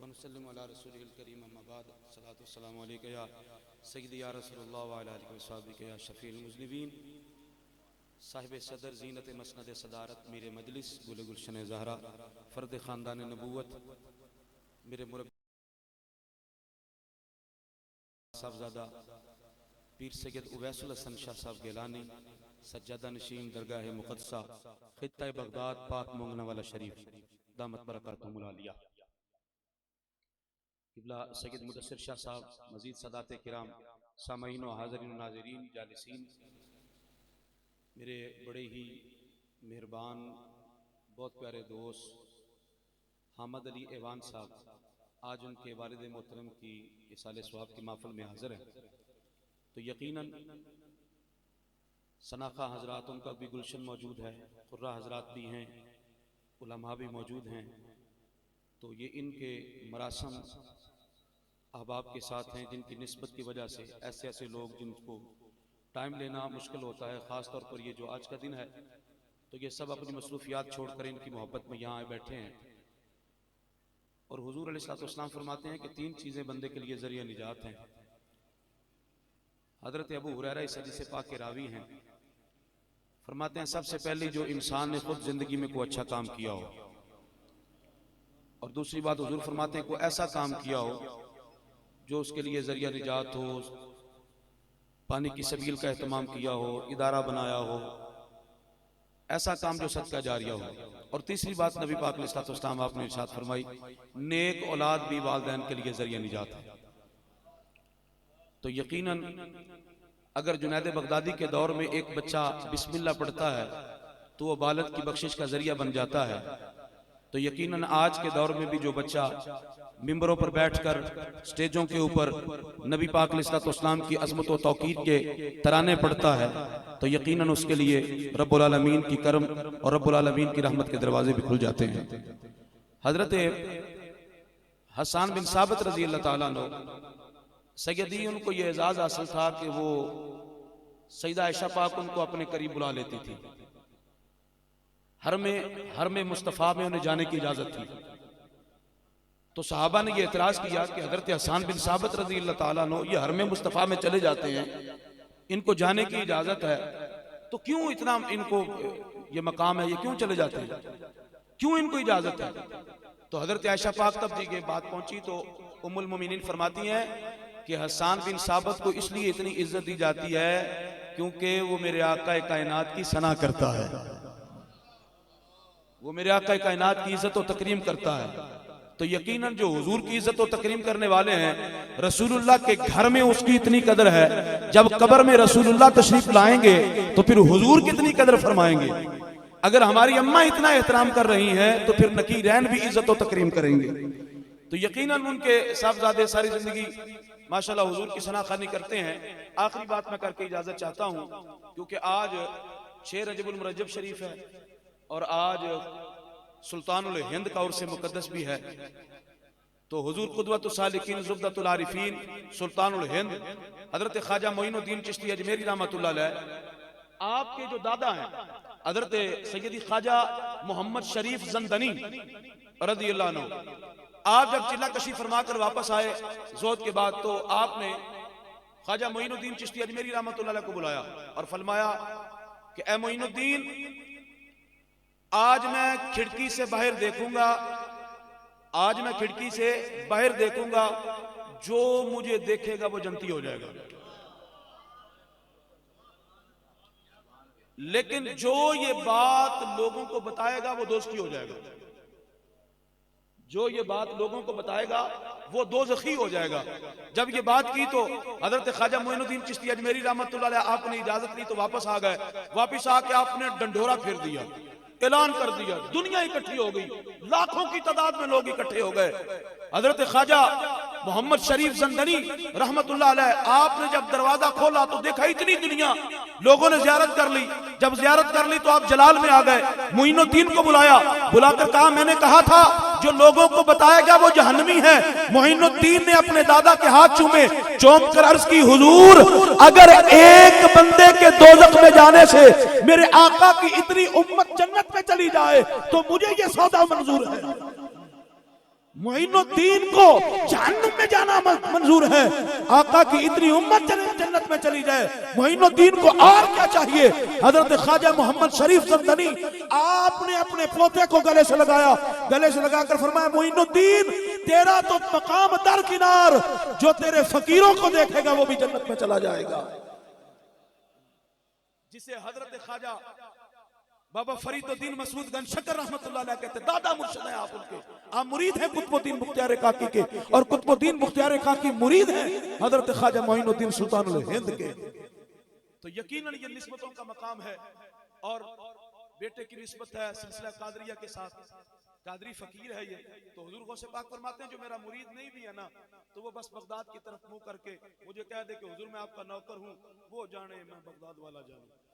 वनसल्लिम अला रसूलिल करीम अम्मा बाद सलातु वस्सलामु अलैका या सय्यदी या रसूलुल्लाह व अला आलिहि व सहाबिका या शफीउल मुज़निबीन साहिब सदर ज़ीनत मसनद सदारत मेरे मजलिस गुल गुलशन ज़हरा फ़र्द ख़ानदान नबूवत मेरे मुरब्बी साहबज़ादा पीर सैयद उवैसुल हसन शाह साहब गिलानी सज्जादा नशीन दरगाह मुक़द्दसा ख़ित्ता बगदाद पाक मोंगना वाला शरीफ दामत बरकातुहुमुल आलिया क़िबला सैयद मुदस्सिर शाह साहब मज़ीद सदात किराम सामईन व हाज़रीन व नाज़रीन जालिसीन मेरे बड़े ही मेहरबान बहुत प्यारे दोस्त हामिद अली ऐवान साहब आज उनके वालिद मोहतरम की इसाले सवाब की महफ़िल में हाज़िर हैं, तो यकीनन सनाखा हज़रात उनका भी गुलशन मौजूद है, खुर्रा हज़रात भी हैं, उलमा भी मौजूद हैं। तो ये इनके मरासम अहबाब के साथ हैं जिनकी निस्बत की वजह से ऐसे ऐसे लोग जिनको टाइम लेना मुश्किल होता है, ख़ास तौर पर ये जो आज का दिन है, तो ये सब अपनी मसरूफियात छोड़कर इनकी मोहब्बत में यहाँ आए बैठे हैं। और हुजूर अलैहिस्सलाम फरमाते हैं कि तीन चीज़ें बंदे के लिए ज़रिया निजात हैं। हज़रत अबू हुरैरा इस हदीस पाक के रावी हैं, फरमाते हैं सबसे पहले जो इंसान ने खुद ज़िंदगी में कोई अच्छा काम किया हो, और दूसरी बात हुजूर फरमाते हैं कोई ऐसा काम किया हो जो उसके लिए ज़रिया निजात हो, पानी की सबील का एहतमाम किया हो, इदारा बनाया हो, ऐसा काम जो सदका जारिया हो। और तीसरी बात नबी पाक अलैहिस्सलाम आपने इरशाद फरमाई नेक औलाद भी वालिदैन के लिए ज़रिया निजात है। तो यकीनन अगर जुनैद बगदादी के दौर में एक बच्चा बिस्मिल्लाह पढ़ता है तो वो बालद की बख्शिश का ज़रिया बन जाता है, तो यकीनन आज के दौर में भी जो बच्चा मिंबरों पर बैठकर स्टेजों के ऊपर नबी पाक अलैहिस्सलाम की अज़मत व तौकीद के तराने पढ़ता है, तो यकीनन उसके लिए रब्बुल आलमीन की करम और रब्बुल आलमीन की रहमत के दरवाजे भी खुल जाते हैं। हज़रत हसन बिन साबित रज़ी अल्लाह ताला अन्हु सैयदी उनको ये एजाज़ हासिल था कि वो सैयदा आयशा पाक उनको अपने करीब बुला लेती थी। हर में मुस्तफ़ा में उन्हें जाने की इजाज़त थी। तो सहाबा ने ये एतराज़ किया कि हज़रत हसन बिन साबित रज़ी अल्लाह ताला अन्हु ये हर में मुस्तफ़ा में चले जाते हैं, इनको जाने की इजाज़त है, तो क्यों इतना इनको ये मकाम है, ये क्यों चले जाते हैं, क्यों इनको इजाज़त है? तो हज़रत आयशा पाक तब ये बात पहुंची तो उम्मुल मोमिनीन फरमाती हैं कि हसन बिन साबित को इसलिए इतनी इज्जत दी जाती है क्योंकि वो मेरे आका कायनात की सना करता है, वो मेरे आका कायनात की इज्जत और तकरीम करता है। तो यकीनन जो हुजूर की इज्जत और तकरीम करने वाले हैं, रसूलुल्लाह के घर में उसकी इतनी कदर है, जब कब्र में रसूलुल्लाह तशरीफ लाएंगे तो फिर हुजूर कितनी कदर फरमाएंगे। अगर हमारी अम्मा इतना एहतराम कर रही हैं तो फिर नकीरैन भी इज्जत और तकरीम करेंगे। तो यकीनन उनके साहबजादे सारी जिंदगी माशाल्लाह हुजूर की सनाखानी करते हैं। आखिरी बात मैं करके इजाजत चाहता हूं, क्योंकि आज 6 रजबुल मुरज्जब शरीफ है और आज सुल्तानुल हिंद का उर्स मुकद्दस भी है। तो हुजूर क़ुदवतुस सालिकीन ज़ुब्दतुल आरिफीन सुल्तानुल हिंद हजरत ख्वाजा मोइनुद्दीन चिश्ती अजमेरी रहमतुल्लाह अलैह, आपके जो दादा हैं हजरत सैयदी ख्वाजा मोहम्मद शरीफ ज़ंदनी रज़ी अल्लाह अन्हु, आप जब चिल्ला कशी फरमा कर वापस आए जोत के बाद, तो आपने ख्वाजा मोइनुद्दीन चिश्ती अजमेरी रहमतुल्लाह अलैह को बुलाया और फरमाया कि ए मोइनुद्दीन, आज मैं खिड़की से बाहर देखूंगा, आज मैं खिड़की से बाहर देखूंगा, जो मुझे देखेगा वो जन्नती हो जाएगा, लेकिन जो ये बात लोगों को बताएगा वो दोस्ती हो जाएगा, जो ये बात लोगों को बताएगा वो दोज़खी हो जाएगा। जब ये बात की तो हजरत ख्वाजा मोइनुद्दीन चिश्ती अजमेरी रहमतुल्लाह अलैह आपने इजाजत ली तो वापस आ गए। वापस आके आपने डंडोरा फेर दिया, ऐलान कर दिया, दुनिया इकट्ठी हो गई, लाखों की तादाद में लोग इकट्ठे हो गए। हजरत ख्वाजा मोहम्मद शरीफ ज़ंदनी रहमतुल्लाह अलैह, आपने जब दरवाजा खोला तो देखा इतनी दुनिया, लोगों ने ज़ियारत कर ली। जब ज़ियारत कर ली तो आप जलाल में आ गए, मोइनुद्दीन को बुलाया, बुलाकर कहा मैंने कहा था जो लोगों को बताएगा वो जहन्नमी है। मोइनुद्दीन ने अपने दादा के हाथ चूमे, चौंक कर अर्ज की हुजूर, अगर एक बंदे के दोज़ख में जाने से मेरे आका की इतनी उम्मत जन्नत में चली जाए तो मुझे ये सौदा मंजूर है। मोइनुद्दीन को जहन्नुम में जाना मंजूर है, आका की इतनी उम्मत जन्नत में चली जाए, मोइनुद्दीन को और क्या चाहिए। हजरत ख्वाजा मोहम्मद शरीफ ज़मदनी आपने अपने पोते को गले से लगाया, गले से लगाकर फरमाया मोइनुद्दीन तेरा तो मकाम दरकिनार, जो तेरे फकीरों को देखेगा वो भी जन्नत में चला जाएगा। जिसे हजरत ख्वाजा बाबा फरीदुद्दीन मसूद गंज शकर रहमतुल्लाह अलैह कहते, दादा मुर्शिद हैं आप उनके, आप मुरीद हैं कुतुबुद्दीन मुख्तियार काकी के, और कुतुबुद्दीन मुख्तियार काकी मुरीद हैं हजरत ख्वाजा मोइनुद्दीन सुल्तानुल हिंद के। तो यकीनन ये निस्बतों का मकाम है। और बेटे की निस्बत है सिलसिला कादरिया के साथ, कादरी फकीर है ये। तो हुजूर गौसे पाक फरमाते हैं जो मेरा मुरीद नहीं भी है ना, तो वो बस बगदाद की तरफ मुंह करके मुझे कह दे कि हुजूर मैं आपका नौकर हूं, वो जाने मैं बगदाद वाला जानूं।